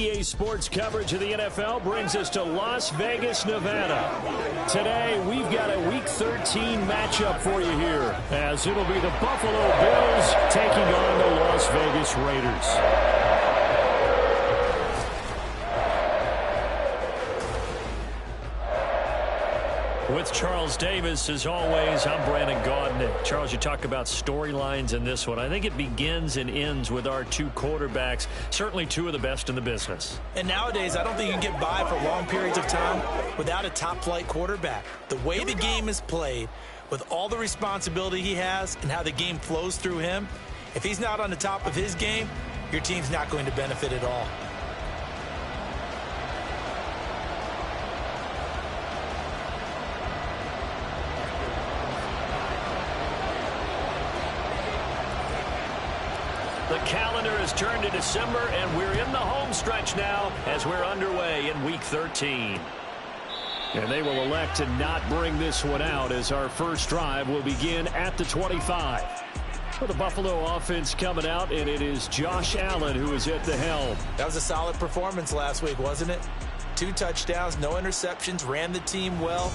EA Sports coverage of the NFL brings us to Las Vegas, Nevada. Today, we've got a Week 13 matchup for you here, as it'll be the Buffalo Bills taking on the Las Vegas Raiders. With Charles Davis, as always, I'm Brandon Gaudin. Charles, you talk about storylines in this one. I think it begins and ends with our two quarterbacks, certainly two of the best in the business. And nowadays, I don't think you can get by for long periods of time without a top-flight quarterback. The way the game is played, with all the responsibility he has and how the game flows through him, if he's not on the top of his game, your team's not going to benefit at all. The calendar has turned to December, and we're in the home stretch now as we're underway in Week 13. And they will elect to not bring this one out as our first drive will begin at the 25. Well, the Buffalo offense coming out, and it is Josh Allen who is at the helm. That was a solid performance last week, wasn't it? 2 touchdowns, no interceptions, ran the team well,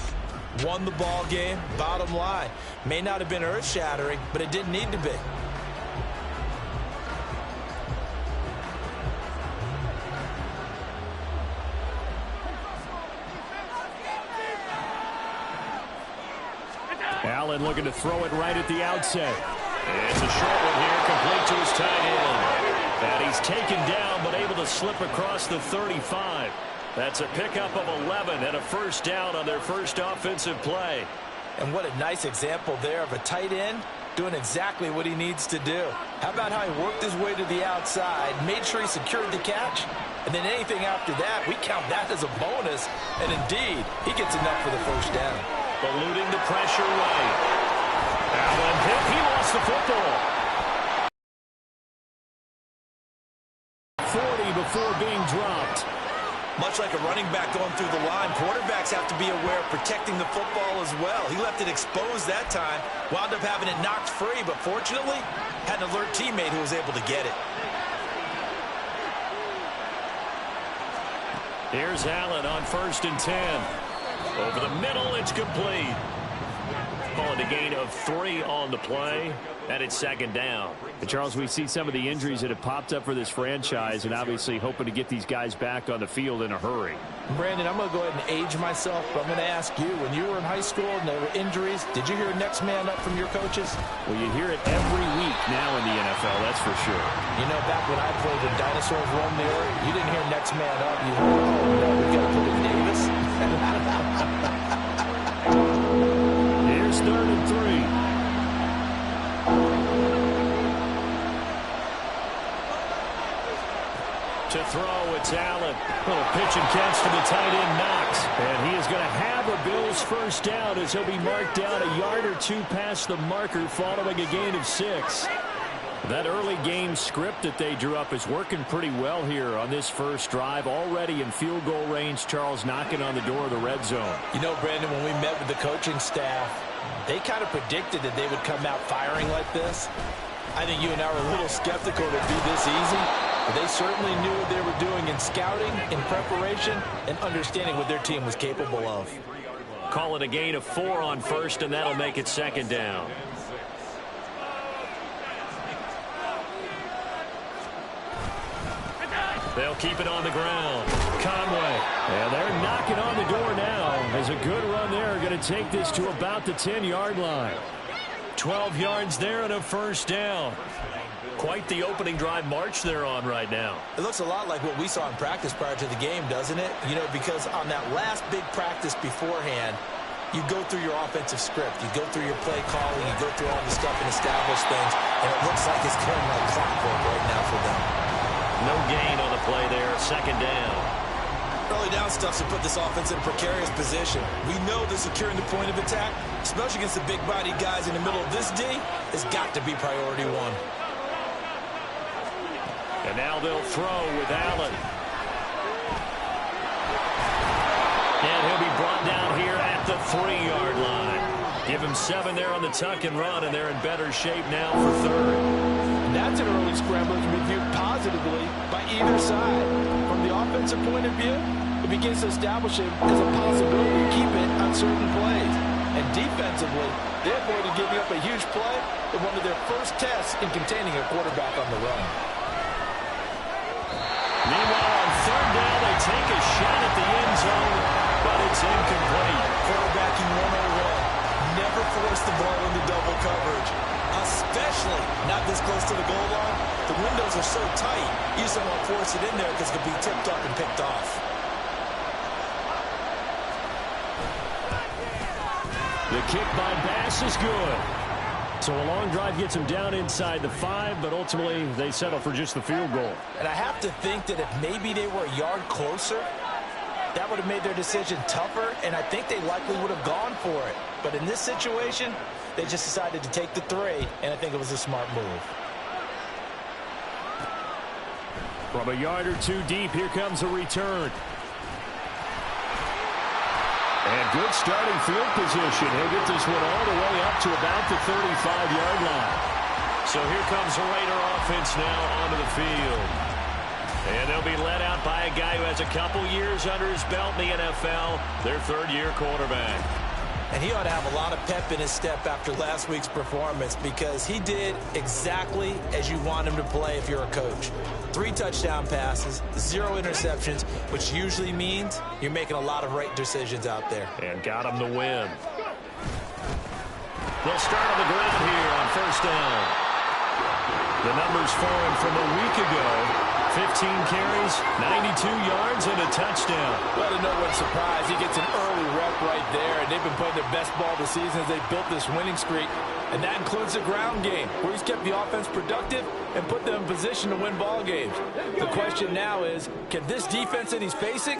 won the ball game. Bottom line, may not have been earth-shattering, but it didn't need to be. Allen looking to throw it right at the outset. It's a short one here, complete to his tight end. And he's taken down, but able to slip across the 35. That's a pickup of 11 and a first down on their first offensive play. And what a nice example there of a tight end doing exactly what he needs to do. How about how he worked his way to the outside, made sure he secured the catch, and then anything after that, we count that as a bonus. And indeed, he gets enough for the first down. Eluding the pressure right. Allen hit. He lost the football. 40 before being dropped. Much like a running back going through the line, quarterbacks have to be aware of protecting the football as well. He left it exposed that time, wound up having it knocked free, but fortunately, had an alert teammate who was able to get it. Here's Allen on 1st and 10. Over the middle, it's complete. Calling a gain of 3 on the play, and it's 2nd down. And Charles, we see some of the injuries that have popped up for this franchise, and obviously hoping to get these guys back on the field in a hurry. Brandon, I'm going to go ahead and age myself, but I'm going to ask you, when you were in high school and there were injuries, did you hear next man up from your coaches? Well, you hear it every week now in the NFL, that's for sure. You know, back when I played when dinosaurs roamed the earth, you didn't hear next man up. You heard, oh, no, we got to put in Davis. Here's 3rd and 3. To throw, it's Allen. Little pitch and catch to the tight end, Knox. And he is going to have a Bills first down as he'll be marked down a yard or 2 past the marker following a gain of 6. That early game script that they drew up is working pretty well here on this first drive. Already in field goal range, Charles knocking on the door of the red zone. You know, Brandon, when we met with the coaching staff, they kind of predicted that they would come out firing like this. I think you and I were a little skeptical that it'd be this easy. But they certainly knew what they were doing in scouting, in preparation, and understanding what their team was capable of. Calling a gain of 4 on 1st, and that'll make it 2nd down. They'll keep it on the ground. Conway. And they're knocking on the door now. As a good run there, going to take this to about the 10-yard line. 12 yards there and a first down. Quite the opening drive march they're on right now. It looks a lot like what we saw in practice prior to the game, doesn't it? You know, because on that last big practice beforehand, you go through your offensive script. You go through your play calling. You go through all the stuff and establish things. And it looks like it's going like clockwork right now for them. No gain on the play there. 2nd down. Early down stuff to put this offense in a precarious position. We know that securing the point of attack, especially against the big-bodied guys in the middle of this D, has got to be priority 1. And now they'll throw with Allen. And he'll be brought down here at the 3-yard line. Gave him 7 there on the tuck and run, and they're in better shape now for third. And that's an early scramble that can be viewed positively by either side. From the offensive point of view, it begins to establish it as a possibility to keep it on certain plays. And defensively, they avoided giving up a huge play in one of their first tests in containing a quarterback on the run. Meanwhile, on third down, they take a shot at the end zone, but it's incomplete. Quarterbacking 101. Never force the ball into double coverage, especially not this close to the goal line. The windows are so tight, you just don't want to force it in there because it could be tipped up and picked off. The kick by Bass is good. So a long drive gets them down inside the 5, but ultimately they settle for just the field goal. And I have to think that if maybe they were a yard closer, that would have made their decision tougher, and I think they likely would have gone for it. But in this situation, they just decided to take the 3, and I think it was a smart move. From a yard or 2 deep, here comes a return. And good starting field position. He'll get this one all the way up to about the 35-yard line. So here comes the Raider offense now onto the field. And they'll be led out by a guy who has a couple years under his belt in the NFL, their third-year quarterback. And he ought to have a lot of pep in his step after last week's performance because he did exactly as you want him to play if you're a coach. 3 touchdown passes, 0 interceptions, which usually means you're making a lot of right decisions out there. And got him the win. They'll start on the ground here on first down. The numbers for him from a week ago. 15 carries, 92 yards, and a touchdown. Well, to no one's surprise, he gets an early rep right there, and they've been playing their best ball this season as they built this winning streak. And that includes the ground game, where he's kept the offense productive and put them in position to win ball games. The question now is, can this defense that he's facing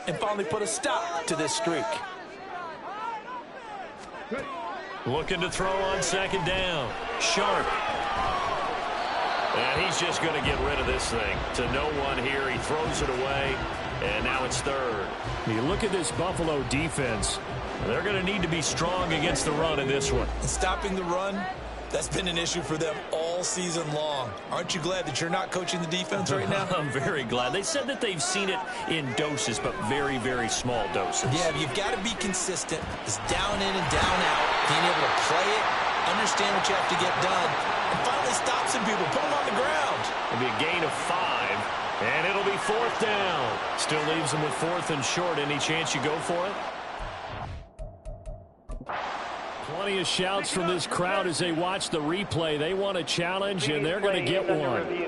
and finally put a stop to this streak? Looking to throw on second down. Sharp. And he's just going to get rid of this thing. To no one here. He throws it away. And now it's third. You look at this Buffalo defense. They're going to need to be strong against the run in this one. And stopping the run, that's been an issue for them all season long. Aren't you glad that you're not coaching the defense right now? I'm very glad. They said that they've seen it in doses, but very, very small doses. Yeah, you've got to be consistent. It's down in and down out. Being able to play it, understand what you have to get done, and finally stop some people, put them on the ground. It'll be a gain of 5, and it'll be 4th down. Still leaves them with 4th and short. Any chance you go for it? Plenty of shouts from this crowd as they watch the replay. They want a challenge, and they're going to get one.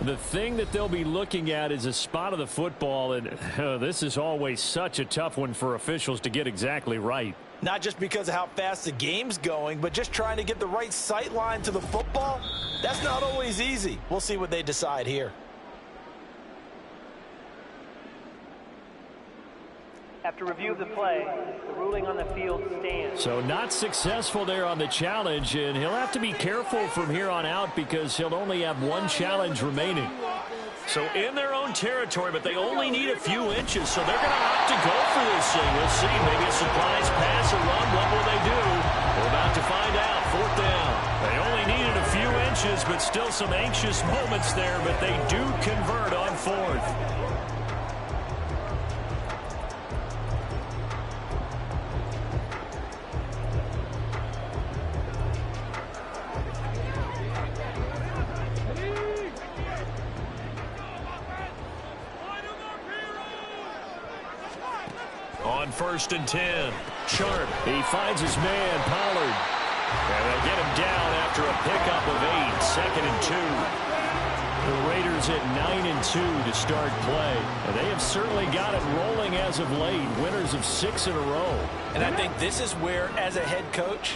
The thing that they'll be looking at is a spot of the football, and this is always such a tough one for officials to get exactly right. Not just because of how fast the game's going, but just trying to get the right sight line to the football. That's not always easy. We'll see what they decide here. After review of the play, the ruling on the field stands. So not successful there on the challenge, and he'll have to be careful from here on out because he'll only have 1 challenge remaining. So in their own territory, but they only need a few inches, so they're going to have to go for this thing. We'll see. Maybe a surprise pass or run. What will they do? We're about to find out. 4th down. They only needed a few inches, but still some anxious moments there, but they do convert on 4th. On 1st and 10. Sharp. He finds his man, Pollard. And they'll get him down after a pickup of 8. 2nd and 2. The Raiders at 9 and 2 to start play. And they have certainly got it rolling as of late. Winners of 6 in a row. And I think this is where, as a head coach,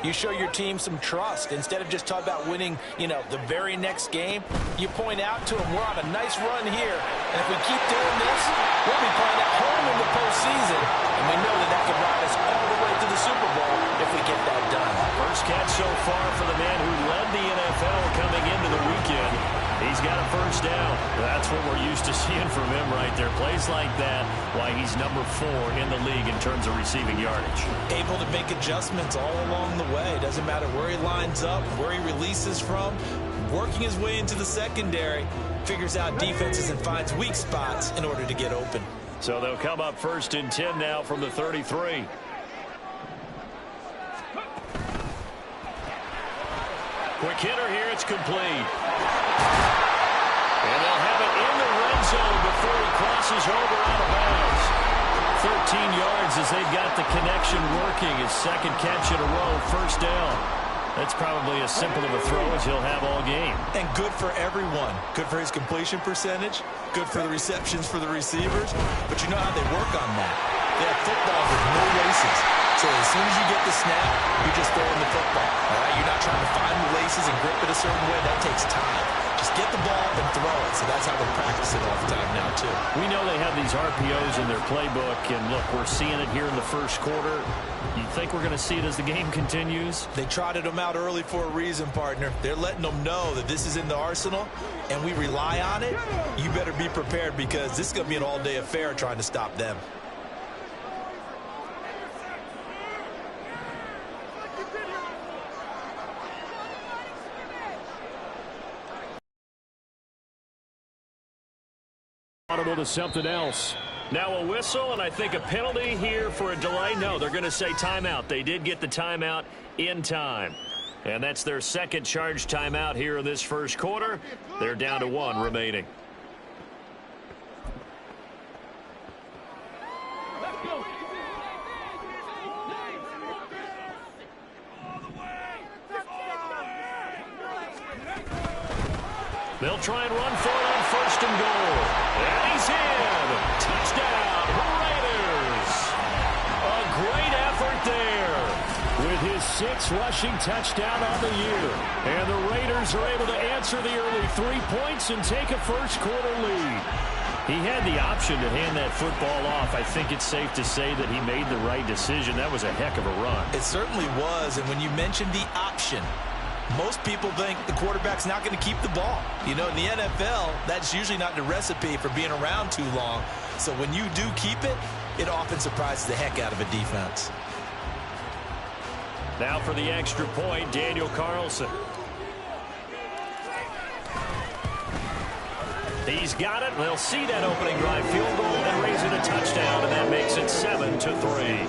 you show your team some trust. Instead of just talking about winning, the very next game, you point out to them, we're on a nice run here. And if we keep doing this, we'll be playing at home in the postseason. And we know that can ride us all the way to the Super Bowl if we get that done. First catch so far for the man who led the NFL coming into the weekend. He's got a first down. That's what we're used to seeing from him right there. Plays like that, why he's number 4 in the league in terms of receiving yardage. Able to make adjustments all along the way. Doesn't matter where he lines up, where he releases from. Working his way into the secondary, figures out defenses and finds weak spots in order to get open. So they'll come up 1st and 10 now from the 33. Quick hitter here, it's complete. And they'll have it in the red zone before he crosses over out of bounds. 13 yards as they've got the connection working. His second catch in a row, 1st down. That's probably as simple of a throw as he'll have all game. And good for everyone. Good for his completion percentage. Good for the receptions for the receivers. But you know how they work on that. They have footballs with no laces. So as soon as you get the snap, you're just throwing the football. All right? You're not trying to find the laces and grip it a certain way. That takes time. Just get the ball up and throw it. So that's how they practice it all the time now, too. We know they have these RPOs in their playbook. And, look, we're seeing it here in the first quarter. You think we're going to see it as the game continues? They trotted them out early for a reason, partner. They're letting them know that this is in the arsenal, and we rely on it. You better be prepared because this is going to be an all-day affair trying to stop them. Audible to something else. Now a whistle, and I think a penalty here for a delay. No, they're going to say timeout. They did get the timeout in time. And that's their second charge timeout here in this first quarter. They're down to 1 remaining. They'll try and run for it on 1st and goal. And he's in. Touchdown, Raiders. A great effort there with his 6th rushing touchdown on the year. And the Raiders are able to answer the early 3 points and take a first quarter lead. He had the option to hand that football off. I think it's safe to say that he made the right decision. That was a heck of a run. It certainly was. And when you mentioned the option, most people think the quarterback's not going to keep the ball. You know, in the NFL, that's usually not the recipe for being around too long. So when you do keep it, it often surprises the heck out of a defense. Now for the extra point, Daniel Carlson. He's got it. They'll see that opening drive field goal and raise it a touchdown, and that makes it 7-3.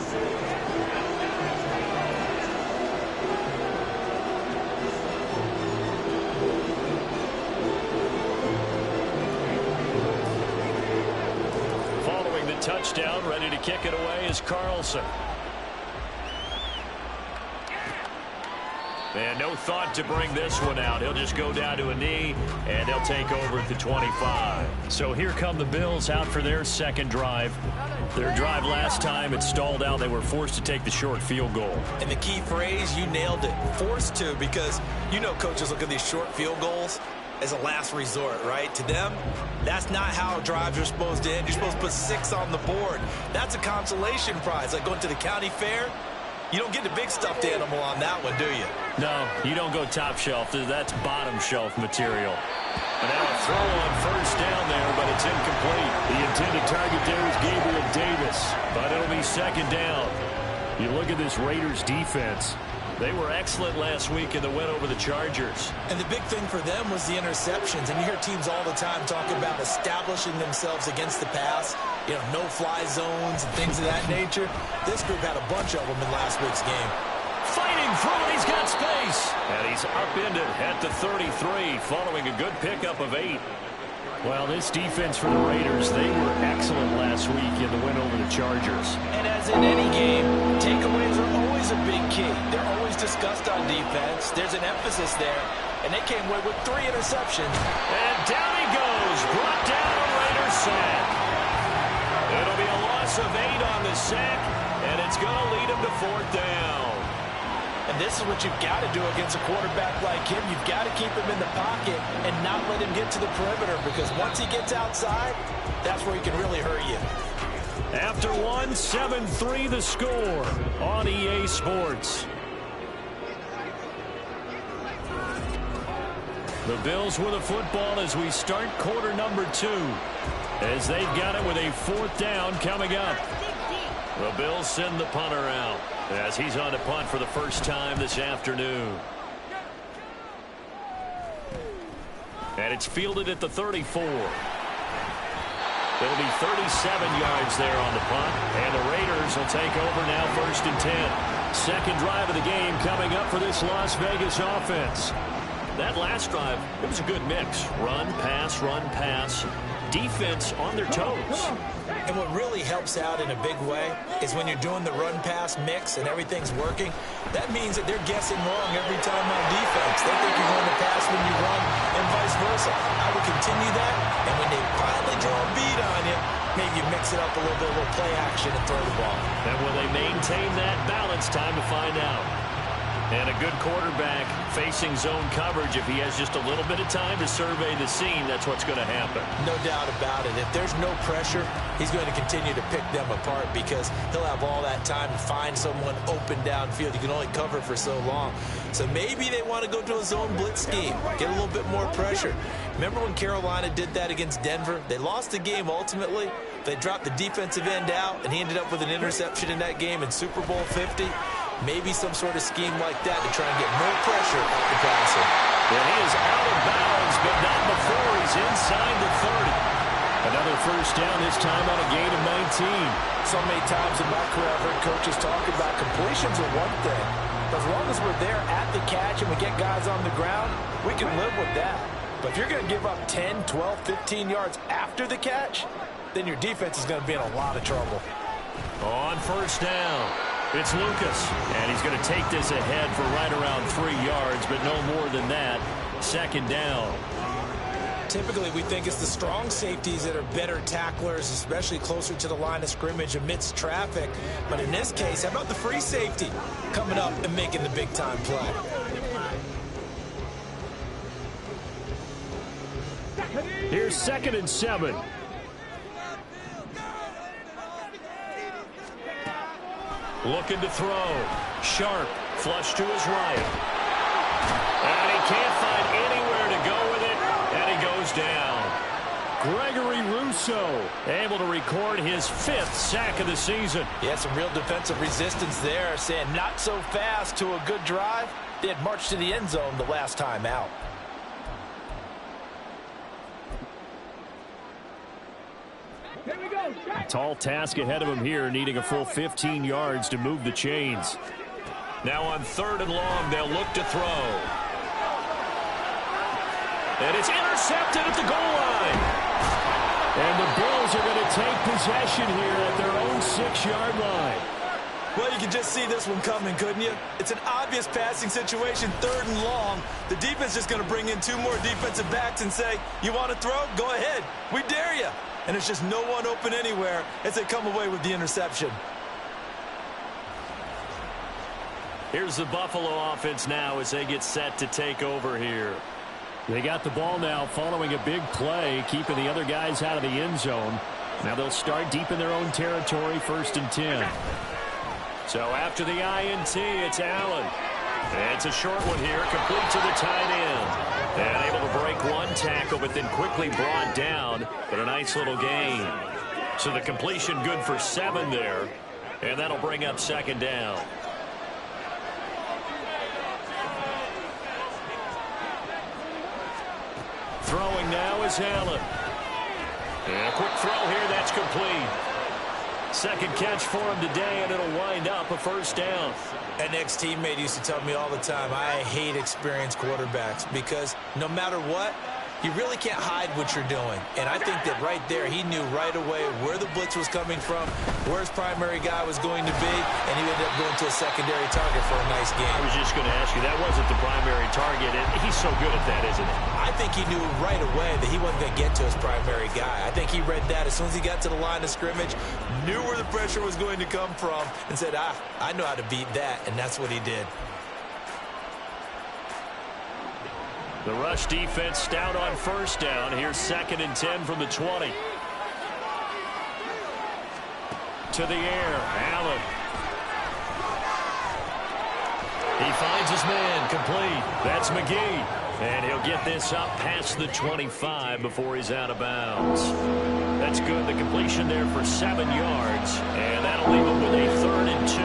Touchdown, ready to kick it away is Carlson. And no thought to bring this one out. He'll just go down to a knee, and they'll take over at the 25. So here come the Bills out for their second drive. Their drive last time, it stalled out. They were forced to take the short field goal. And the key phrase, you nailed it, forced to, because you know coaches look at these short field goals as a last resort, right? To them, that's not how drives are supposed to end. You're supposed to put 6 on the board. That's a consolation prize. Like going to the county fair, you don't get the big stuffed animal on that one, do you? No, you don't go top shelf. That's bottom shelf material. And now a throw on 1st down there, but it's incomplete. The intended target there is Gabriel Davis, but it'll be 2nd down. You look at this Raiders defense. They were excellent last week in the win over the Chargers. And the big thing for them was the interceptions. And you hear teams all the time talk about establishing themselves against the pass, you know, no-fly zones and things of that nature. This group had a bunch of them in last week's game. Fighting through it, he's got space. And he's upended at the 33, following a good pickup of 8. Well, this defense for the Raiders, they were excellent last week in the win over the Chargers. And as in any game, takeaways are always a big key. They're always discussed on defense. There's an emphasis there. And they came away with 3 interceptions. And down he goes. Brought down a Raiders sack. It'll be a loss of 8 on the sack, and it's going to lead him to 4th down. And this is what you've got to do against a quarterback like him. You've got to keep him in the pocket and not let him get to the perimeter, because once he gets outside, that's where he can really hurt you. After 1, 7-3 the score on EA Sports. The Bills with the football as we start quarter number 2. As they've got it with a 4th down coming up. The Bills send the punter out as he's on to punt for the first time this afternoon. And it's fielded at the 34. It'll be 37 yards there on the punt. And the Raiders will take over now 1st and 10. Second drive of the game coming up for this Las Vegas offense. That last drive, it was a good mix. Run, pass, defense on their toes. And what really helps out in a big way is when you're doing the run-pass mix and everything's working, that means that they're guessing wrong every time on defense. They think you're going to pass when you run and vice versa. I would continue that, and when they finally draw a beat on you, maybe you mix it up a little bit, a little play action and throw the ball. And will they maintain that balance? Time to find out. And a good quarterback facing zone coverage. If he has just a little bit of time to survey the scene, that's what's going to happen. No doubt about it. If there's no pressure, he's going to continue to pick them apart because he'll have all that time to find someone open downfield. You can only cover for so long. So maybe they want to go to a zone blitz scheme, get a little bit more pressure. Remember when Carolina did that against Denver? They lost the game ultimately. They dropped the defensive end out, and he ended up with an interception in that game in Super Bowl 50. Maybe some sort of scheme like that to try and get more pressure on the passer. And he is out of bounds, but not before he's inside the 30. Another first down, this time on a gain of 19. So many times in my career, I've heard coaches talk about completions are one thing. But as long as we're there at the catch and we get guys on the ground, we can live with that. But if you're going to give up 10, 12, 15 yards after the catch, then your defense is going to be in a lot of trouble. On first down, it's Lucas, and he's going to take this ahead for right around 3 yards, but no more than that. Second down. Typically, we think it's the strong safeties that are better tacklers, especially closer to the line of scrimmage amidst traffic. But in this case, how about the free safety coming up and making the big-time play? Here's 2nd and 7. Looking to throw. Sharp. Flush to his right. And he can't find anywhere to go with it. And he goes down. Gregory Rousseau able to record his 5th sack of the season. Yeah, some real defensive resistance there, saying not so fast to a good drive. They had marched to the end zone the last time out. Tall task ahead of him here, needing a full 15 yards to move the chains. Now on 3rd and long, they'll look to throw. And it's intercepted at the goal line. And the Bills are going to take possession here at their own 6-yard line. Well, you can just see this one coming, couldn't you? It's an obvious passing situation, 3rd and long. The defense is going to bring in 2 more defensive backs and say, you want to throw? Go ahead. We dare you. And there's just no one open anywhere as they come away with the interception. Here's the Buffalo offense now as they get set to take over here. They got the ball now following a big play, keeping the other guys out of the end zone. Now they'll start deep in their own territory, 1st and 10. So after the INT, it's Allen. And it's a short one here, complete to the tight end. And able to break one tackle, but then quickly brought down. But a nice little gain. So the completion good for 7 there. And that'll bring up 2nd down. Throwing now is Allen. And a quick throw here, that's complete. 2nd catch for him today, and it'll wind up a 1st down. An ex-teammate used to tell me all the time, I hate experienced quarterbacks because no matter what, you really can't hide what you're doing. And I think that right there, he knew right away where the blitz was coming from, where his primary guy was going to be, and he ended up going to a secondary target for a nice game. I was just going to ask you, that wasn't the primary target, and he's so good at that, isn't he? I think he knew right away that he wasn't going to get to his primary guy. I think he read that as soon as he got to the line of scrimmage, knew where the pressure was going to come from, and said, I know how to beat that, and that's what he did. The rush defense stout on 1st down. Here's 2nd and 10 from the 20. To the air, Allen. He finds his man, complete. That's McGee. And he'll get this up past the 25 before he's out of bounds. That's good. The completion there for 7 yards. And that'll leave him with a 3rd and 2.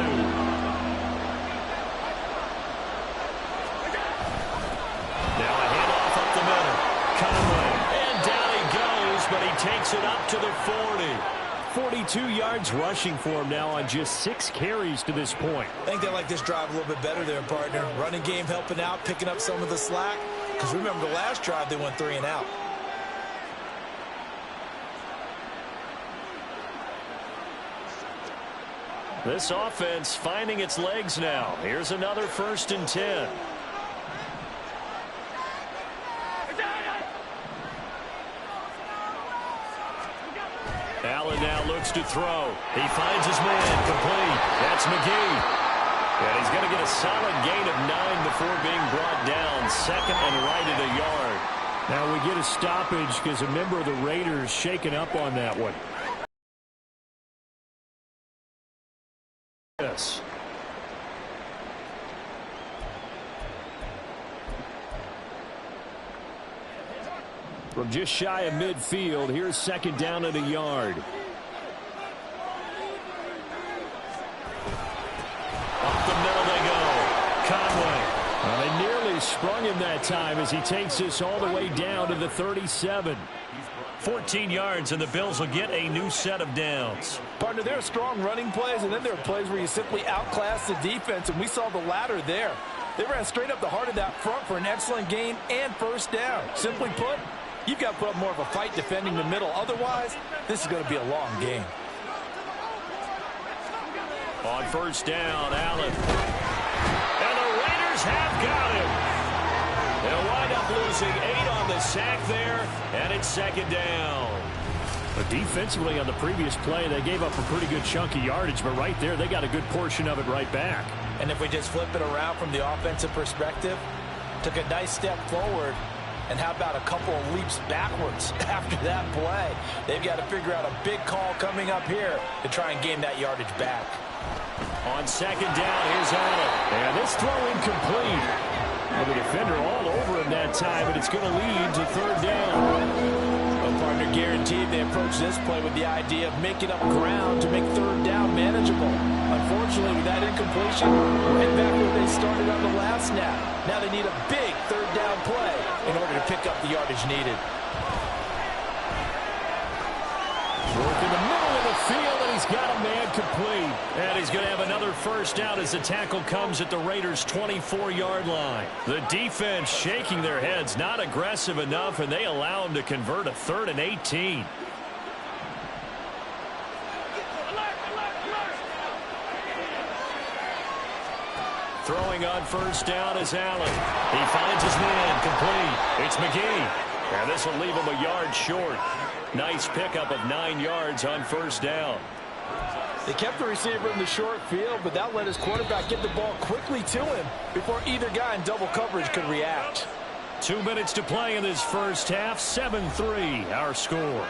Now a handoff up the middle. Conway. And down he goes, but he takes it up to the 40. 42 yards rushing for him now on just 6 carries to this point. I think they like this drive a little bit better there, partner. Running game helping out, picking up some of the slack. Because remember, the last drive, they went 3 and out. This offense finding its legs now. Here's another 1st and 10. Allen now looks to throw. He finds his man complete. That's McGee. And he's going to get a solid gain of 9 before being brought down. 2nd and right at a yard. Now we get a stoppage because a member of the Raiders shaken up on that one. Yes. From just shy of midfield, here's 2nd down at a yard. Up the middle they go. Conway. Well, they nearly sprung him that time as he takes this all the way down to the 37. 14 yards, and the Bills will get a new set of downs. Partner, there are strong running plays, and then there are plays where you simply outclass the defense, and we saw the latter there. They ran straight up the heart of that front for an excellent gain and 1st down. Simply put, you've got to put up more of a fight defending the middle. Otherwise, this is going to be a long game. On 1st down, Allen. And the Raiders have got him. They'll wind up losing 8 on the sack there, and it's 2nd down. But defensively on the previous play, they gave up a pretty good chunk of yardage, but right there, they got a good portion of it right back. And if we just flip it around from the offensive perspective, took a nice step forward, and how about a couple of leaps backwards after that play? They've got to figure out a big call coming up here to try and gain that yardage back. On 2nd down, here's Allen. And this throw incomplete. Well, the defender all over him that time, but it's going to lead to 3rd down. Well, partner, guaranteed they approach this play with the idea of making up ground to make 3rd down manageable. Unfortunately, with that incompletion, right back where they started on the last snap. Now they need a big 3rd down play in order to pick up the yardage needed. Work in the middle of the field, and he's got a man complete. And he's going to have another 1st down as the tackle comes at the Raiders' 24-yard line. The defense shaking their heads, not aggressive enough, and they allow him to convert a 3rd and 18. Throwing on 1st down is Allen. He finds his man complete. It's McGee. And this will leave him a yard short. Nice pickup of 9 yards on 1st down. They kept the receiver in the short field, but that let his quarterback get the ball quickly to him before either guy in double coverage could react. 2 minutes to play in this 1st half. 7-3 our score.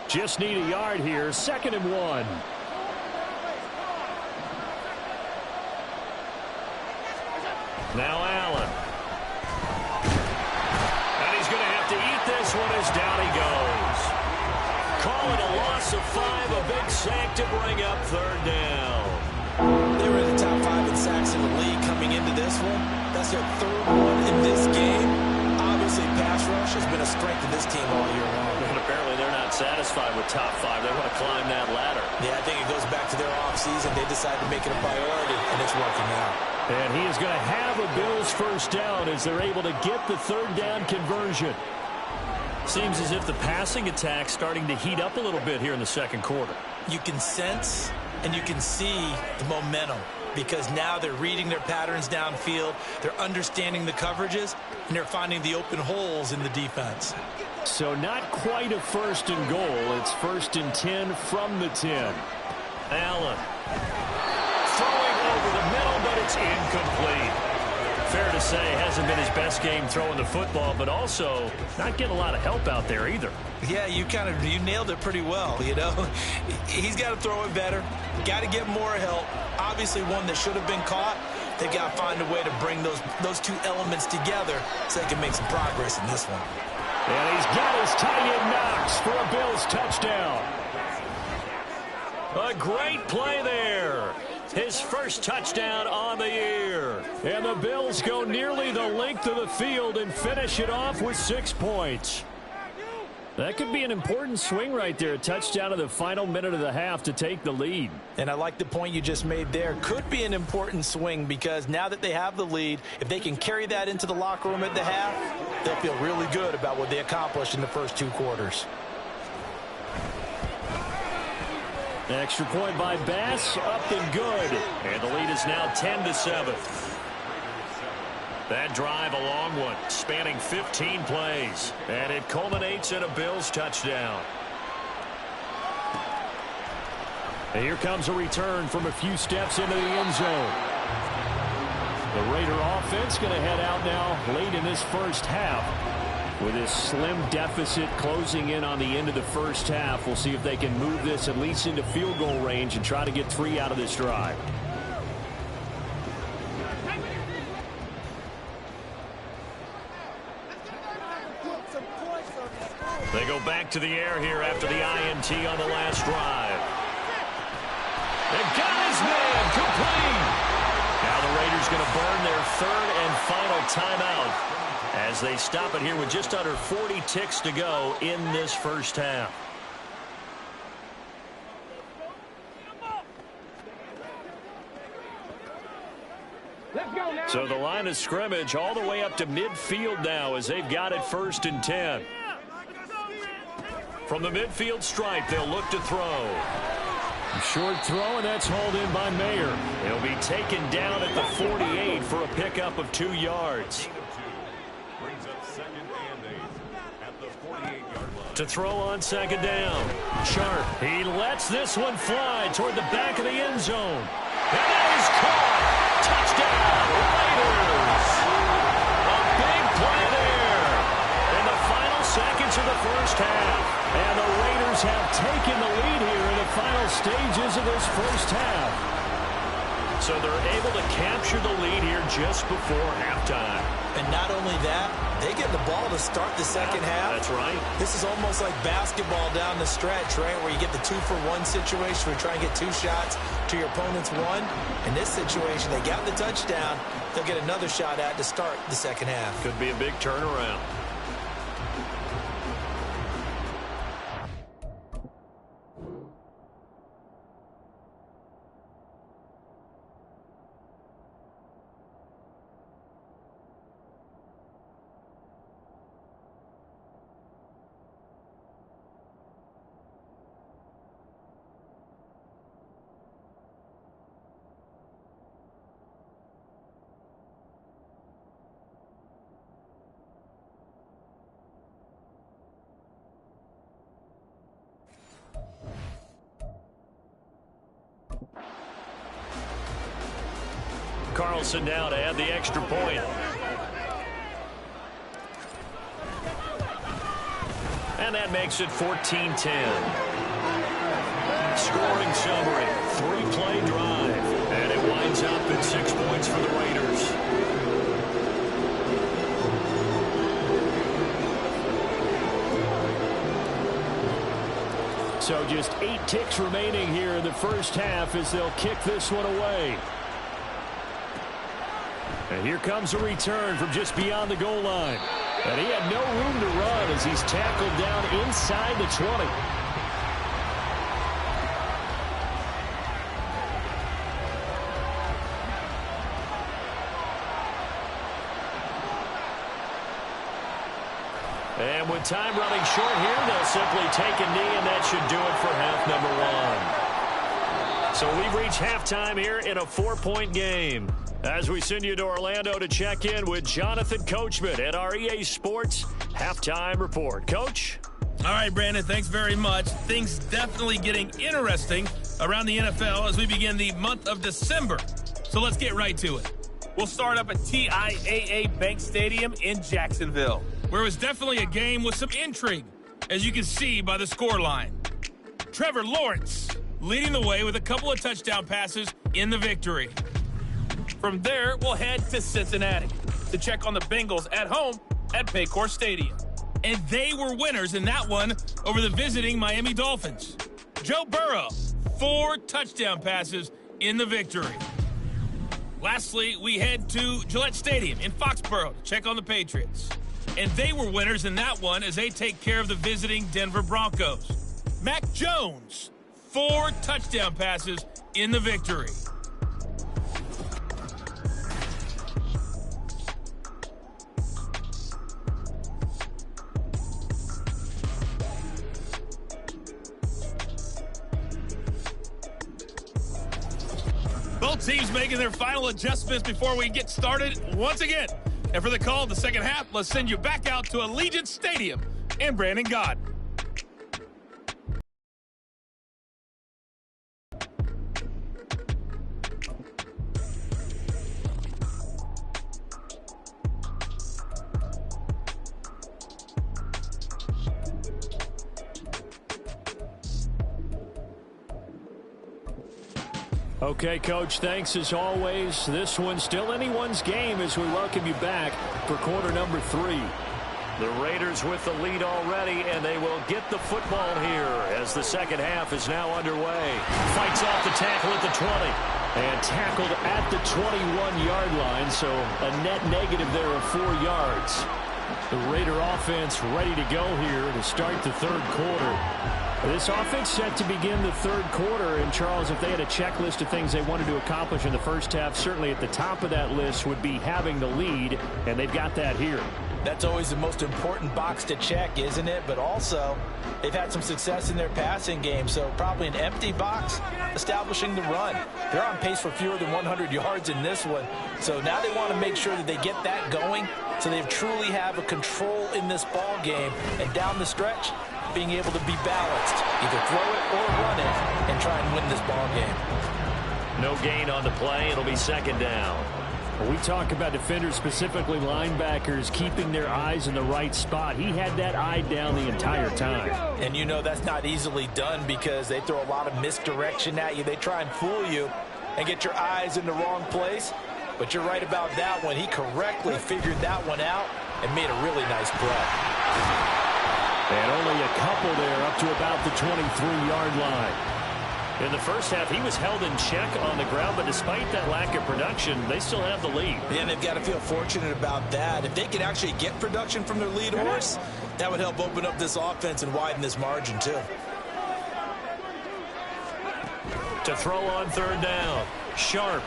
Just need a yard here. 2nd and 1. Now Allen. And he's going to have to eat this one as down he goes. Call it a loss of 5, a big sack to bring up 3rd down. They were in the top 5 in sacks in the league coming into this one. That's their 3rd one in this game. Obviously, pass rush has been a strength of this team all year long. And apparently they're not satisfied with top 5. They want to climb that ladder. Yeah, I think it goes back to their offseason. They decided to make it a priority, and it's working out. And he is going to have a Bills 1st down as they're able to get the 3rd down conversion. Seems as if the passing attack's starting to heat up a little bit here in the 2nd quarter. You can sense and you can see the momentum because now they're reading their patterns downfield, they're understanding the coverages, and they're finding the open holes in the defense. So not quite a 1st and goal. It's 1st and 10 from the 10. Allen throwing over the middle, but it's incomplete. Fair to to say, hasn't been his best game throwing the football, but also not getting a lot of help out there either. Yeah, you nailed it pretty well, you know. He's got to throw it better. Got to get more help. Obviously one that should have been caught. They've got to find a way to bring those two elements together so they can make some progress in this one. And he's got his tight end Knox for a Bills touchdown. A great play there. His first touchdown on the year. And the Bills go nearly the length of the field and finish it off with 6 points. That could be an important swing right there. A touchdown in the final minute of the half to take the lead. And I like the point you just made there. Could be an important swing because now that they have the lead, if they can carry that into the locker room at the half, they'll feel really good about what they accomplished in the first 2 quarters. Extra point by Bass, up and good. And the lead is now 10-7. That drive, a long one, spanning 15 plays. And it culminates in a Bills touchdown. And here comes a return from a few steps into the end zone. The Raider offense going to head out now late in this first half. With this slim deficit closing in on the end of the first half, we'll see if they can move this at least into field goal range and try to get 3 out of this drive. They go back to the air here after the INT on the last drive. They got his man complete. Now the Raiders going to burn their 3rd and final timeout as they stop it here with just under 40 ticks to go in this first half. So the line of scrimmage all the way up to midfield now as they've got it 1st and 10. From the midfield stripe, they'll look to throw. Short throw, and that's hauled in by Mayer. He'll be taken down at the 48 for a pickup of 2 yards. To throw on 2nd down. Sharp. He lets this one fly toward the back of the end zone. And that is caught. Touchdown, Raiders. A big play there in the final seconds of the first half. And the Raiders have taken the lead here in the final stages of this first half. So they're able to capture the lead here just before halftime. And not only that, they get the ball to start the second half. That's right. This is almost like basketball down the stretch, right, where you get the 2-for-1 situation where you try and get 2 shots to your opponent's 1. In this situation, they got the touchdown. They'll get another shot at to start the second half. Could be a big turnaround. Carlson now to add the extra point. And that makes it 14-10. Scoring summary, 3-play drive. And it winds up at 6 points for the Raiders. So just 8 ticks remaining here in the first half as they'll kick this one away. And here comes a return from just beyond the goal line. And he had no room to run as he's tackled down inside the 20. And with time running short here, they'll simply take a knee, and that should do it for half number 1. So we've reached halftime here in a 4-point game. As we send you to Orlando to check in with Jonathan Coachman at our EA Sports Halftime Report. Coach? All right, Brandon, thanks very much. Things definitely getting interesting around the NFL as we begin the month of December. So let's get right to it. We'll start up at TIAA Bank Stadium in Jacksonville, where it was definitely a game with some intrigue, as you can see by the scoreline. Trevor Lawrence leading the way with a couple of touchdown passes in the victory. From there, we'll head to Cincinnati to check on the Bengals at home at Paycor Stadium. And they were winners in that one over the visiting Miami Dolphins. Joe Burrow, 4 touchdown passes in the victory. Lastly, we head to Gillette Stadium in Foxborough to check on the Patriots. And they were winners in that one as they take care of the visiting Denver Broncos. Mac Jones, 4 touchdown passes in the victory. Both teams making their final adjustments before we get started once again. And for the call of the second half, let's send you back out to Allegiant Stadium in Brandon God. Okay, Coach, thanks as always. This one's still anyone's game as we welcome you back for quarter number 3. The Raiders with the lead already, and they will get the football here as the second half is now underway. Fights off the tackle at the 20 and tackled at the 21-yard line, so a net negative there of 4 yards. The Raider offense ready to go here to start the third quarter. This offense set to begin the third quarter, and Charles, if they had a checklist of things they wanted to accomplish in the first half, certainly at the top of that list would be having the lead, and they've got that here. That's always the most important box to check, isn't it? But also, they've had some success in their passing game, so probably an empty box establishing the run. They're on pace for fewer than 100 yards in this one, so now they want to make sure that they get that going so they truly have a control in this ball game, and down the stretch, being able to be balanced, either throw it or run it, and try and win this ball game. No gain on the play. It'll be second down. We talk about defenders, specifically linebackers, keeping their eyes in the right spot. He had that eye down the entire time. And you know that's not easily done because they throw a lot of misdirection at you. They try and fool you and get your eyes in the wrong place. But you're right about that one. He correctly figured that one out and made a really nice play. And only a couple there up to about the 23-yard line. In the first half, he was held in check on the ground, but despite that lack of production, they still have the lead. Yeah, and they've got to feel fortunate about that. If they can actually get production from their lead horse, that would help open up this offense and widen this margin, too. To throw on third down, Sharp.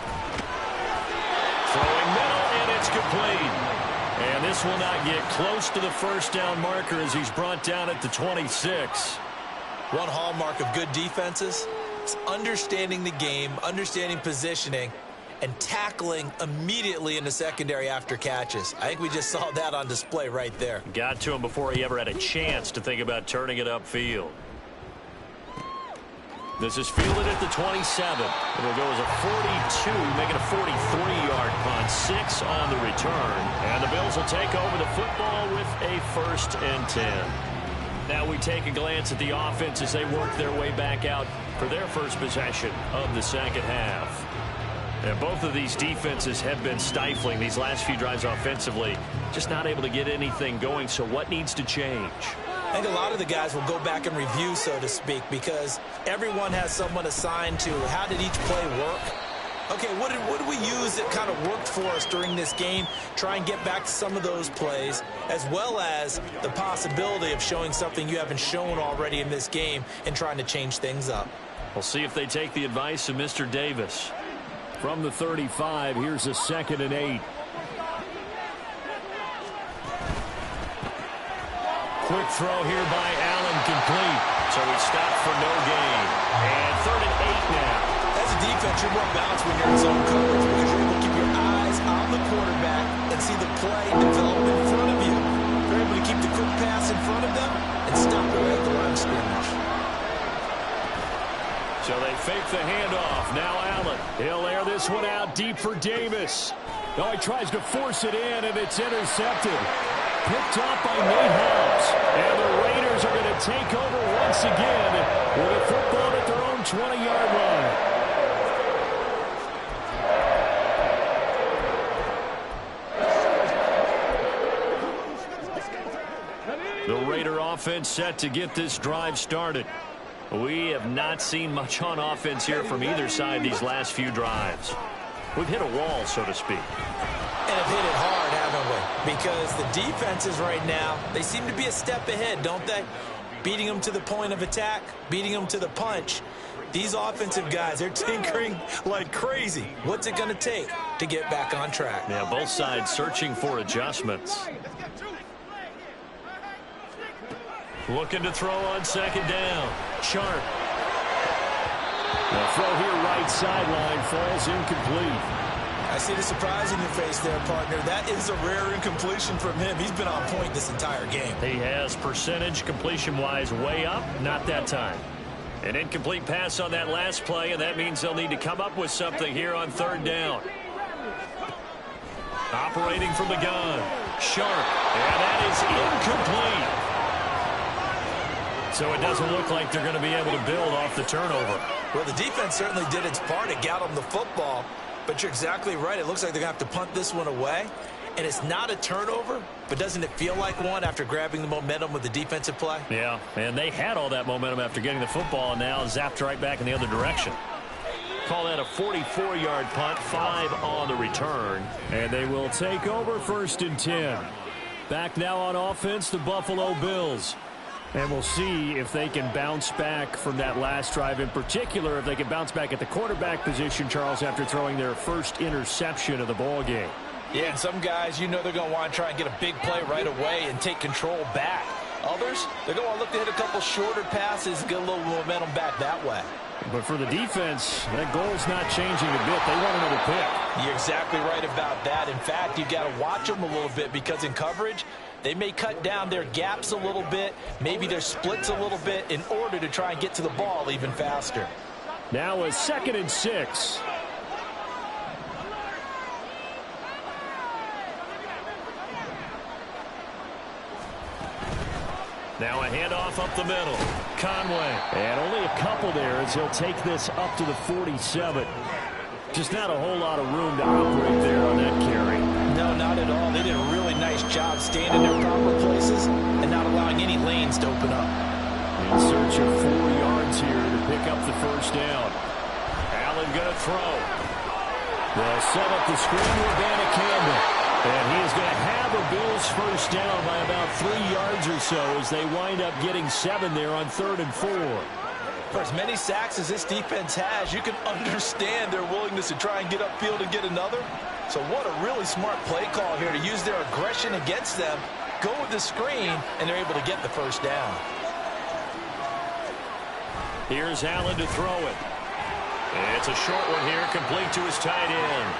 Throwing middle, and it's complete. And this will not get close to the first down marker as he's brought down at the 26. One hallmark of good defenses is understanding the game, understanding positioning, and tackling immediately in the secondary after catches. I think we just saw that on display right there. Got to him before he ever had a chance to think about turning it upfield. This is fielded at the 27. It'll go as a 42, making a 43-yard punt, 6 on the return. And the Bills will take over the football with a 1st and 10. Now we take a glance at the offense as they work their way back out for their first possession of the second half. And both of these defenses have been stifling these last few drives offensively, just not able to get anything going. So what needs to change? I think a lot of the guys will go back and review, so to speak, because everyone has someone assigned to how did each play work. Okay, what did we use that kind of worked for us during this game? Try and get back to some of those plays, as well as the possibility of showing something you haven't shown already in this game and trying to change things up. We'll see if they take the advice of Mr. Davis. From the 35, here's a 2nd and 8. Quick throw here by Allen, complete. So he stopped for no gain. And 3rd and 8 now. As a defense, you're more balanced when you're in zone coverage because you're able to keep your eyes on the quarterback and see the play develop in front of you. You're able to keep the quick pass in front of them and stop it at the line of scrimmage. So they fake the handoff. Now Allen. He'll air this one out deep for Davis. Oh, he tries to force it in, and it's intercepted. Picked off by Nate Hobbs. And the Raiders are going to take over once again with a football at their own 20-yard line. The Raider offense set to get this drive started. We have not seen much on offense here from either side these last few drives. We've hit a wall, so to speak. And have hit it hard, haven't we? Because the defenses right now, they seem to be a step ahead, don't they? Beating them to the point of attack, beating them to the punch. These offensive guys, they're tinkering like crazy. What's it going to take to get back on track? Yeah, both sides searching for adjustments. Looking to throw on second down. Sharp. The throw here right sideline falls incomplete. I see the surprise in your face there, partner. That is a rare incompletion from him. He's been on point this entire game. He has percentage completion-wise way up. Not that time. An incomplete pass on that last play, and that means they'll need to come up with something here on third down. Operating from the gun. Sharp. And that is incomplete. So it doesn't look like they're going to be able to build off the turnover. Well, the defense certainly did its part to get them the football. But you're exactly right. It looks like they're going to have to punt this one away. And it's not a turnover, but doesn't it feel like one after grabbing the momentum with the defensive play? Yeah, and they had all that momentum after getting the football, and now zapped right back in the other direction. Call that a 44-yard punt, 5 on the return. And they will take over 1st and 10. Back now on offense, the Buffalo Bills. And we'll see if they can bounce back from that last drive. In particular, if they can bounce back at the quarterback position, Charles, after throwing their first interception of the ball game. Yeah, and some guys, you know they're going to want to try and get a big play right away and take control back. Others, they're going to look to hit a couple shorter passes and get a little momentum back that way. But for the defense, that goal's not changing a bit. They want another pick. You're exactly right about that. In fact, you've got to watch them a little bit because in coverage, they may cut down their gaps a little bit, maybe their splits a little bit in order to try and get to the ball even faster. Now a 2nd and 6. Now a handoff up the middle. Conway. And only a couple there as he'll take this up to the 47. Just not a whole lot of room to operate there on that carry. No, not at all. They did a really nice job staying in their proper places and not allowing any lanes to open up. In search of 4 yards here to pick up the first down. Allen going to throw. They'll set up the screen with Vanna Campbell. And he is going to have a Bills first down by about 3 yards or so as they wind up getting 7 there on 3rd and 4. For as many sacks as this defense has, you can understand their willingness to try and get upfield and get another. So what a really smart play call here to use their aggression against them, go with the screen, and they're able to get the first down. Here's Allen to throw it. It's a short one here, complete to his tight end.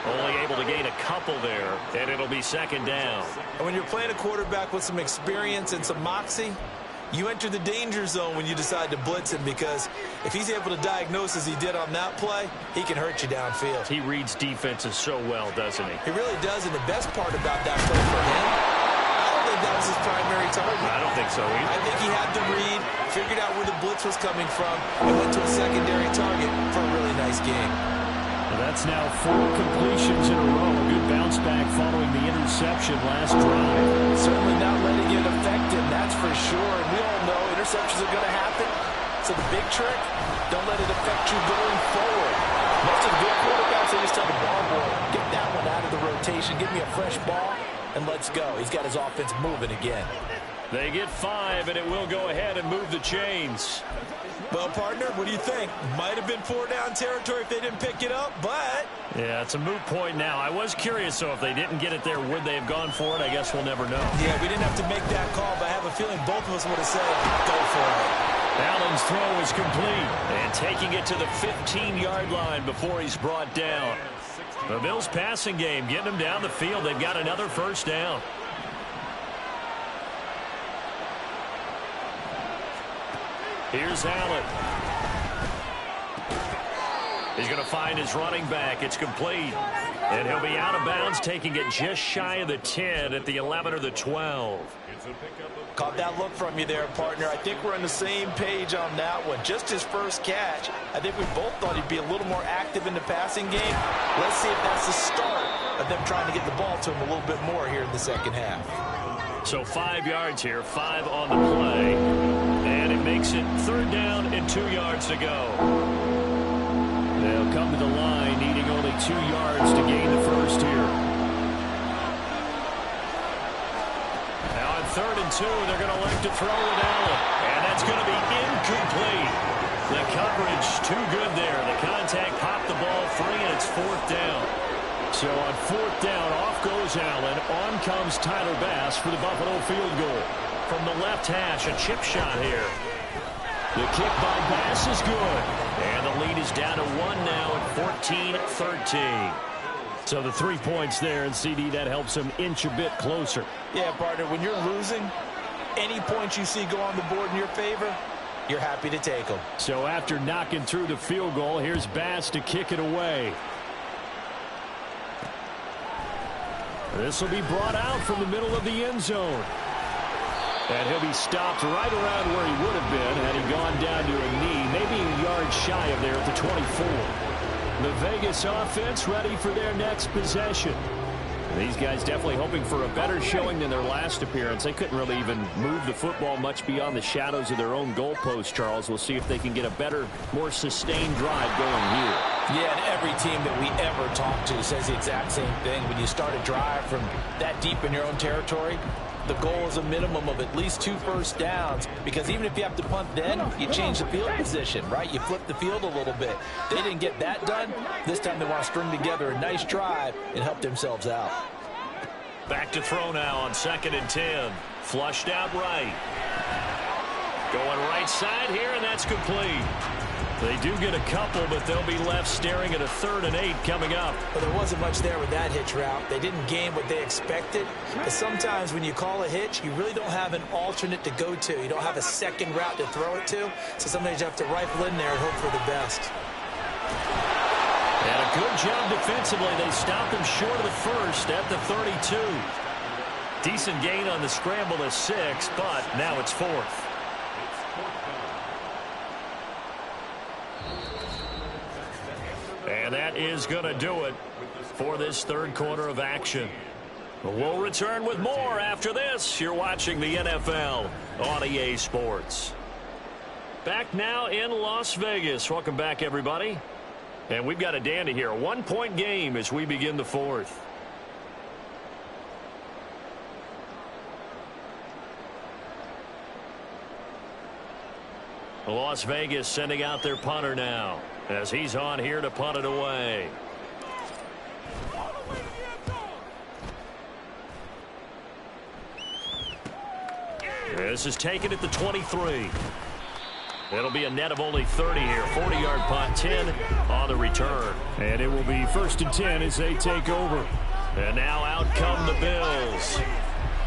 Only able to gain a couple there, and it'll be 2nd down. And when you're playing a quarterback with some experience and some moxie, you enter the danger zone when you decide to blitz him, because if he's able to diagnose as he did on that play, he can hurt you downfield. He reads defenses so well, doesn't he? He really does, and the best part about that play for him, I don't think that was his primary target. I don't think so either. I think he had the read, figured out where the blitz was coming from, and went to a secondary target for a really nice game. That's now 4 completions in a row. A good bounce back following the interception last drive. Certainly not letting it affect him, that's for sure. And we all know interceptions are going to happen. So the big trick, don't let it affect you going forward. Most of the good quarterbacks, they just tell the ball boy, get that one out of the rotation, give me a fresh ball, and let's go. He's got his offense moving again. They get 5, and it will go ahead and move the chains. Well, partner, what do you think? Might have been 4-down territory if they didn't pick it up, but... Yeah, it's a moot point now. I was curious, so if they didn't get it there, would they have gone for it? I guess we'll never know. Yeah, we didn't have to make that call, but I have a feeling both of us would have said, go for it. Allen's throw is complete, and taking it to the 15-yard line before he's brought down. The Bills' passing game, getting them down the field. They've got another first down. Here's Allen. He's going to find his running back. It's complete. And he'll be out of bounds, taking it just shy of the 10 at the 11 or the 12. Caught that look from you there, partner. I think we're on the same page on that one. Just his first catch. I think we both thought he'd be a little more active in the passing game. Let's see if that's the start of them trying to get the ball to him a little bit more here in the second half. So 5 yards here, 5 on the play. And it makes it 3rd down and 2 yards to go. They'll come to the line, needing only 2 yards to gain the first here. Now on 3rd and 2, they're going to elect to throw with Allen. And that's going to be incomplete. The coverage too good there. The contact popped the ball free, and it's 4th down. So on 4th down, off goes Allen. On comes Tyler Bass for the Buffalo field goal. From the left hash, a chip shot here. The kick by Bass is good. And the lead is down to 1 now at 14-13. So the 3 points there, and CD, that helps him inch a bit closer. Yeah, partner, when you're losing, any points you see go on the board in your favor, you're happy to take them. So after knocking through the field goal, here's Bass to kick it away. This will be brought out from the middle of the end zone. And he'll be stopped right around where he would have been had he gone down to a knee, maybe a yard shy of there at the 24. The Vegas offense ready for their next possession. These guys definitely hoping for a better showing than their last appearance. They couldn't really even move the football much beyond the shadows of their own goalpost, Charles. We'll see if they can get a better, more sustained drive going here. Yeah, and every team that we ever talk to says the exact same thing. When you start a drive from that deep in your own territory, the goal is a minimum of at least 2 first downs, because even if you have to punt then, you change the field position, right? You flip the field a little bit. They didn't get that done. This time they want to string together a nice drive and help themselves out. Back to throw now on 2nd and 10. Flushed out right. Going right side here, and that's complete. They do get a couple, but they'll be left staring at a 3rd and 8 coming up. Well, there wasn't much there with that hitch route. They didn't gain what they expected. But sometimes when you call a hitch, you really don't have an alternate to go to. You don't have a second route to throw it to. So sometimes you have to rifle in there and hope for the best. And a good job defensively. They stopped him short of the first at the 32. Decent gain on the scramble to 6, but now it's 4th. And that is going to do it for this 3rd quarter of action. We'll return with more after this. You're watching the NFL on EA Sports. Back now in Las Vegas. Welcome back, everybody. And we've got a dandy here. A 1-point game as we begin the 4th. Las Vegas sending out their punter now, as he's on here to punt it away. This is taken at the 23. It'll be a net of only 30 here. 40-yard punt, 10 on the return. And it will be 1st and 10 as they take over. And now out come the Bills.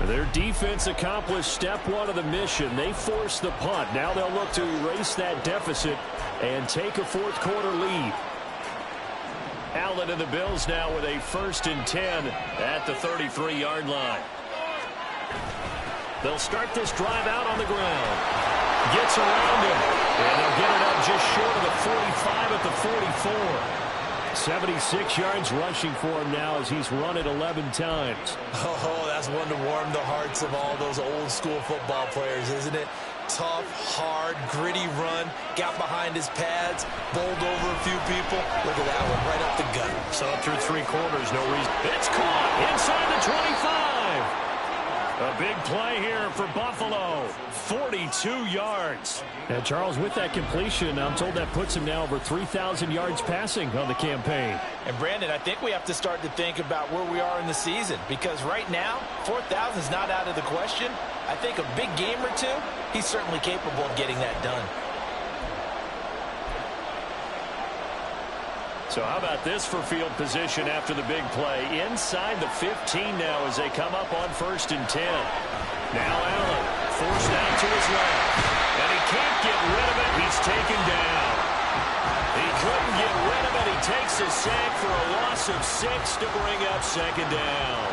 Their defense accomplished step 1 of the mission. They forced the punt. Now they'll look to erase that deficit and take a 4th quarter lead. Allen and the Bills now with a 1st and 10 at the 33-yard line. They'll start this drive out on the ground. Gets around him, and they'll get it up just short of the 45 at the 44. 76 yards rushing for him now as he's run it 11 times. Oh, that's one to warm the hearts of all those old school football players, isn't it? Tough, hard, gritty run. Got behind his pads, bowled over a few people. Look at that one, right up the gut. So through 3 quarters, no reason. It's caught inside the 25. A big play here for Buffalo. 42 yards. And Charles, with that completion, I'm told that puts him now over 3,000 yards passing on the campaign. And Brandon, I think we have to start to think about where we are in the season, because right now 4,000 is not out of the question. I think a big game or 2, he's certainly capable of getting that done. So how about this for field position after the big play? Inside the 15 now as they come up on 1st and 10. Now Allen forced out to his left. And he can't get rid of it. He's taken down. He couldn't get rid of it. he takes a sack for a loss of 6 to bring up second down.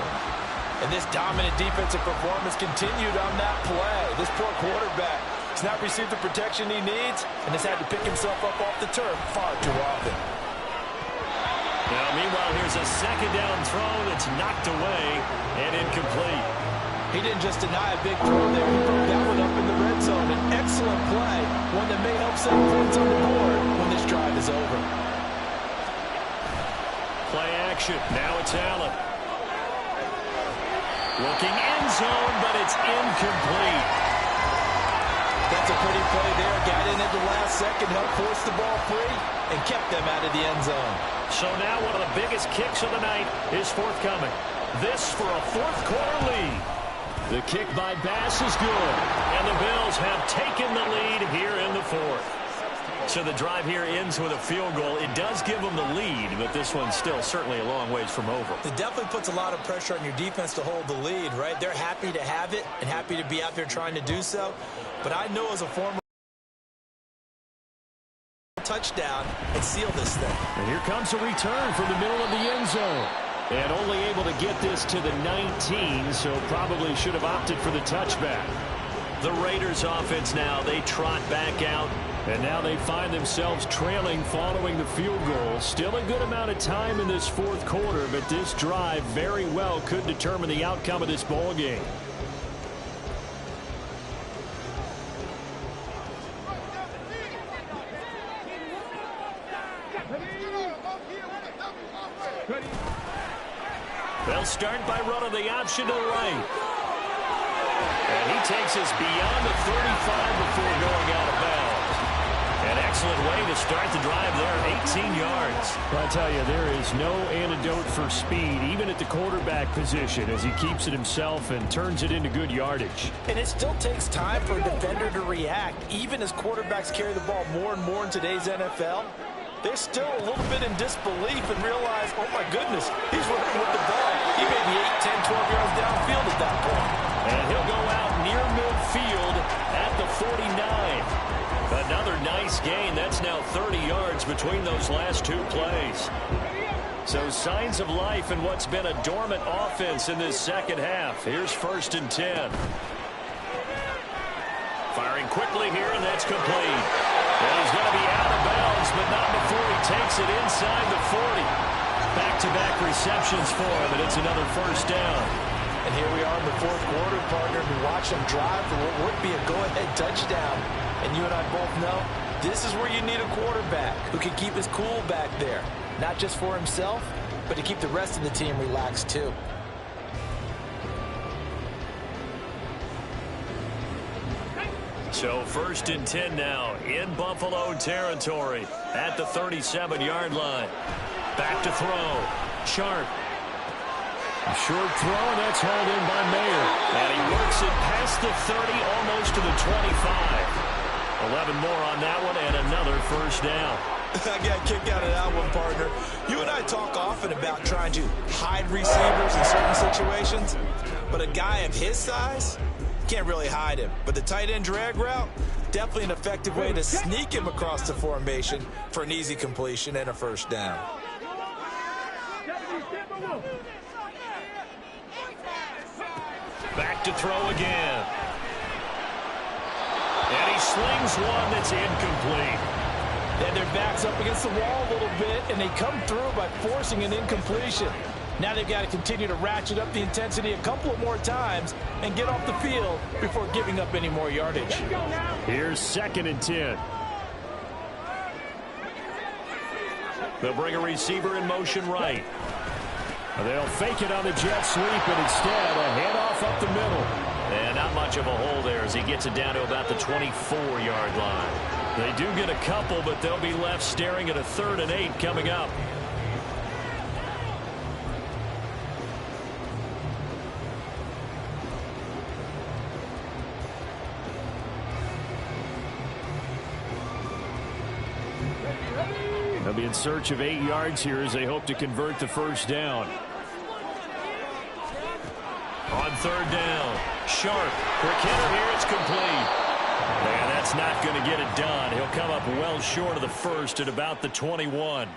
And this dominant defensive performance continued on that play. This poor quarterback has not received the protection he needs and has had to pick himself up off the turf far too often. Now, meanwhile, here's a second down throw that's knocked away and incomplete. He didn't just deny a big throw there. He broke that one up in the red zone. An excellent play, one that may help save points on the board when this drive is over. Play action. Now it's Allen. Looking end zone, but it's incomplete. That's a pretty play there. Got in at the last second, helped force the ball free, and kept them out of the end zone. So now one of the biggest kicks of the night is forthcoming. This for a fourth-quarter lead. The kick by Bass is good, and the Bills have taken the lead here in the fourth. So the drive here ends with a field goal. It does give them the lead, but this one's still certainly a long ways from over. It definitely puts a lot of pressure on your defense to hold the lead, right? They're happy to have it and happy to be out there trying to do so. But I know as a former touchdown and seal this thing. And here comes a return from the middle of the end zone. And only able to get this to the 19, so probably should have opted for the touchback. The Raiders offense now, they trot back out. And now they find themselves trailing following the field goal. Still a good amount of time in this fourth quarter, but this drive very well could determine the outcome of this ball game. They'll start by running the option to the right. And he takes us beyond the 35 before going out of bounds. An excellent way to start the drive there, 18 yards. Well, I tell you, there is no antidote for speed, even at the quarterback position, as he keeps it himself and turns it into good yardage. And it still takes time for a defender to react. Even as quarterbacks carry the ball more and more in today's NFL, they're still a little bit in disbelief and realize, oh my goodness, he's running with the ball. He may be 8, 10, 12 yards downfield at that point. And he'll go out near midfield at the 49. Another nice gain. That's now 30 yards between those last two plays. So signs of life in what's been a dormant offense in this second half. Here's 1st and 10. Firing quickly here, and that's complete. And he's going to be out of bounds, but not before he takes it inside the 40. Back-to-back receptions for him, and it's another first down. And here we are in the fourth quarter, partner, to watch him drive for what would be a go-ahead touchdown. And you and I both know this is where you need a quarterback who can keep his cool back there. Not just for himself, but to keep the rest of the team relaxed too. So 1st and 10 now in Buffalo territory at the 37-yard line. Back to throw. Sharp. A short throw, and that's hauled in by Mayer. And he works it past the 30, almost to the 25. 11 more on that one, and another first down. I got a kick out of that one, partner. You and I talk often about trying to hide receivers in certain situations, but a guy of his size can't really hide him. But the tight end drag route, definitely an effective way to sneak him across the formation for an easy completion and a first down. Back to throw again. And he slings one that's incomplete. Then their back's up against the wall a little bit, and they come through by forcing an incompletion. Now they've got to continue to ratchet up the intensity a couple of more times and get off the field before giving up any more yardage. Here's 2nd and 10. They'll bring a receiver in motion right. They'll fake it on the jet sweep, and instead a handoff up the middle. And not much of a hole there as he gets it down to about the 24-yard line. They do get a couple, but they'll be left staring at a 3rd and 8 coming up. They'll be in search of 8 yards here as they hope to convert the first down. On 3rd down, Sharp. Quick hitter here, it's complete. And that's not going to get it done. He'll come up well short of the first at about the 21.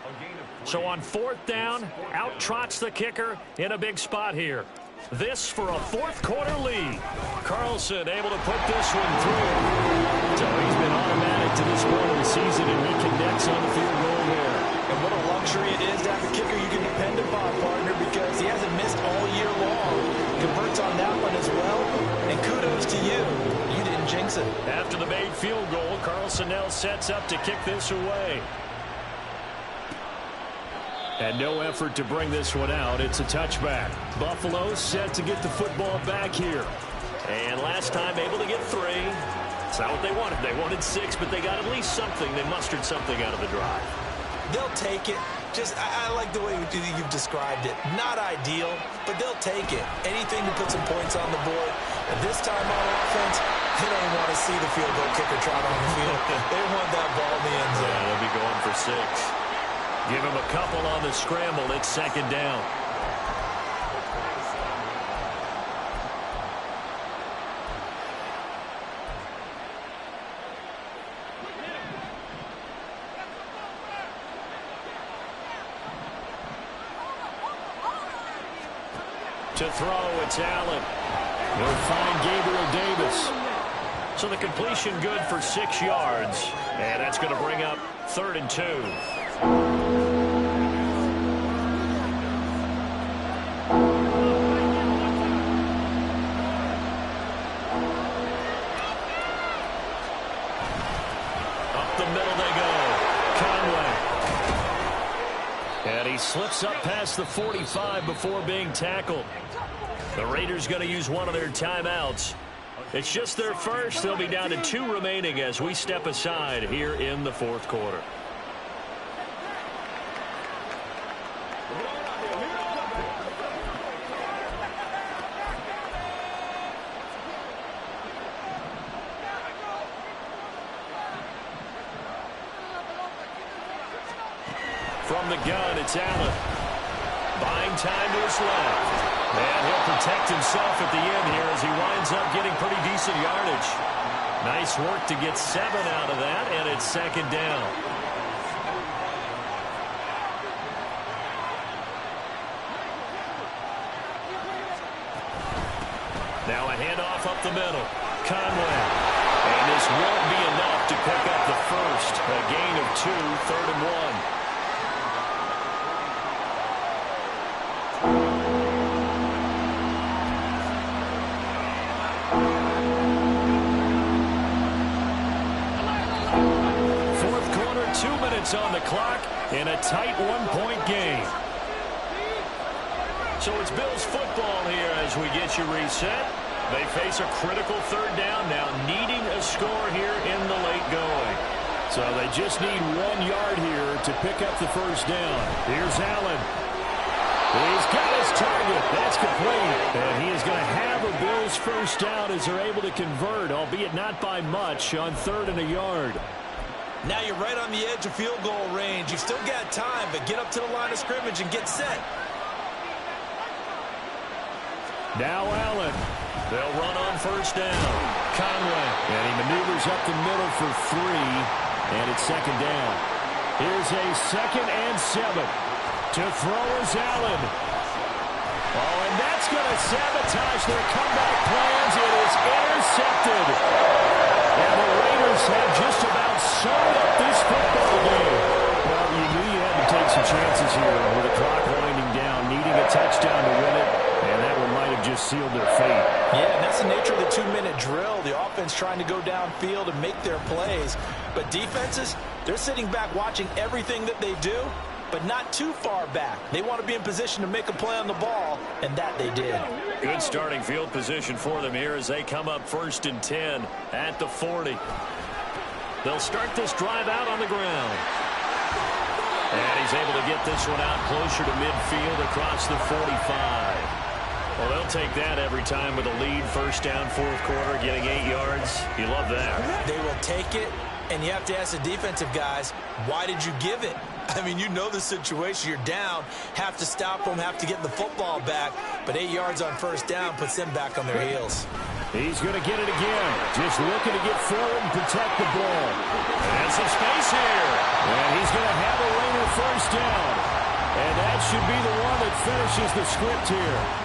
So on 4th down, out trots the kicker in a big spot here. This for a fourth-quarter lead. Carlson able to put this one through. So he's been automatic to this point of the season, and he connects on the field goal here. And what a luxury it is to have a kicker you can depend upon, partner, because he hasn't missed all year long. Converts on that one as well, and kudos to you. You didn't jinx it. After the made field goal, Carlson now sets up to kick this away. And no effort to bring this one out. It's a touchback. Buffalo set to get the football back here. And last time able to get 3. It's not what they wanted. They wanted 6, but they got at least something. They mustered something out of the drive. They'll take it. I like the way you've described it. Not ideal, but they'll take it. Anything to put some points on the board. And this time on offense, they don't want to see the field goal kicker trot on the field. They want that ball in the end zone. Yeah, they'll be going for 6. Give him a couple on the scramble. It's 2nd down. To throw, it's Allen. He'll find Gabriel Davis. So the completion good for 6 yards. And that's going to bring up 3rd and 2. Up the middle they go. Conway. And he slips up past the 45 before being tackled. The Raiders going to use one of their timeouts. It's just their first. They'll be down to 2 remaining as we step aside here in the 4th quarter. From the gun, it's Allen. Buying time to his left. And he'll protect himself at the end here as he winds up getting pretty decent yardage. Nice work to get 7 out of that, and it's 2nd down. Now a handoff up the middle. Conway. And this won't be enough to pick up the first. A gain of 2, 3rd and 1. On the clock in a tight 1-point game. So it's Bills football here as we get you reset. They face a critical 3rd down now, needing a score here in the late going. So they just need 1 yard here to pick up the first down. Here's Allen. He's got his target. That's complete. And he is going to have a Bills first down as they're able to convert, albeit not by much, on 3rd and a yard. Now you're right on the edge of field goal range. You've still got time, but get up to the line of scrimmage and get set. Now Allen. They'll run on first down. Conway. And he maneuvers up the middle for 3. And it's 2nd down. Here's a 2nd and 7. To throw is Allen. Oh, and that's going to sabotage their comeback plans. It is intercepted. And the Raiders have just about sewn up this football game. Well, you knew you had to take some chances here with the clock winding down, needing a touchdown to win it, and that one might have just sealed their fate. Yeah, and that's the nature of the 2-minute drill. The offense trying to go downfield and make their plays. But defenses, they're sitting back watching everything that they do, but not too far back. They want to be in position to make a play on the ball, and that they did. Good starting field position for them here as they come up 1st and 10 at the 40. They'll start this drive out on the ground. And he's able to get this one out closer to midfield across the 45. Well, they'll take that every time with a lead. 1st down, 4th quarter, getting 8 yards. You love that. They will take it, and you have to ask the defensive guys, why did you give it? I mean, you know the situation. You're down, have to stop them, have to get the football back. But 8 yards on 1st down puts them back on their heels. He's going to get it again. Just looking to get forward and protect the ball. And some space here. And he's going to have a Raider 1st down. And that should be the one that finishes the script here.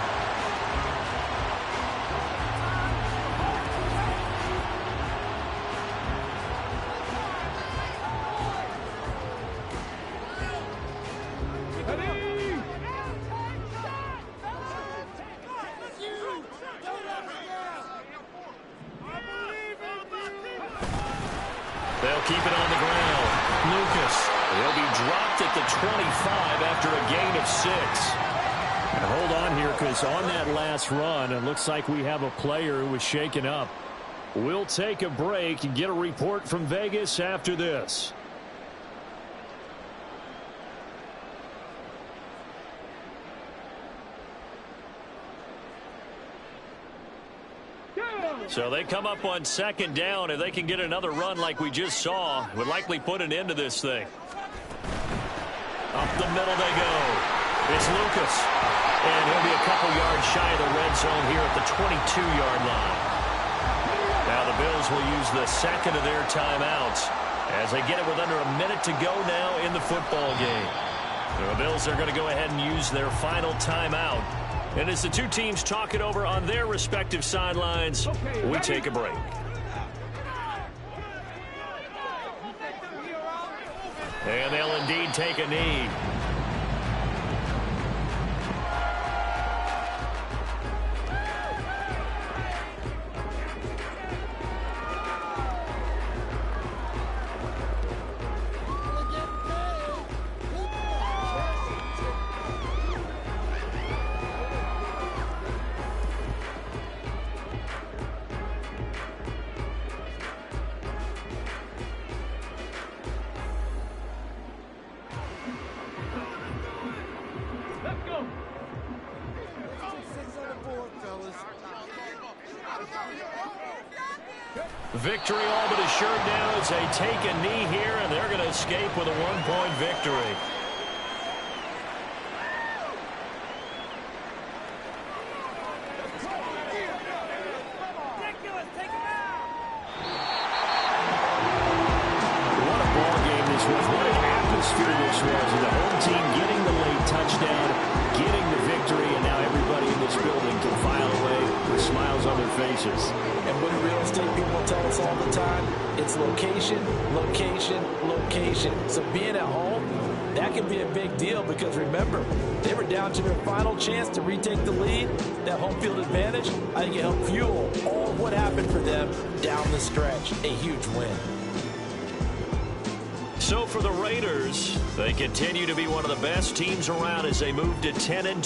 They'll keep it on the ground. Lucas. He'll be dropped at the 25 after a gain of 6. And hold on here, because on that last run, it looks like we have a player who was shaken up. We'll take a break and get a report from Vegas after this. So they come up on second down. If they can get another run like we just saw, would likely put an end to this thing. Up the middle they go. It's Lucas. And he'll be a couple yards shy of the red zone here at the 22-yard line. Now the Bills will use the second of their timeouts as they get it with under a minute to go now in the football game. The Bills are going to go ahead and use their final timeout. And as the two teams talk it over on their respective sidelines, we take a break. And they'll indeed take a knee. Victory all but assured now as they take a knee here, and they're going to escape with a one-point victory. What a ball game this was. What an atmosphere this was. The home team getting the late touchdown, getting the victory, and now everybody in this building can file away with smiles on their faces. And what real estate people tell us all the time, it's location, location, location. So being at home, that can be a big deal because remember, they were down to their final chance to retake the lead. That home field advantage, I think it helped fuel all of what happened for them down the stretch. A huge win. So for the Raiders, they continue to be one of the best teams around as they move to 10-2.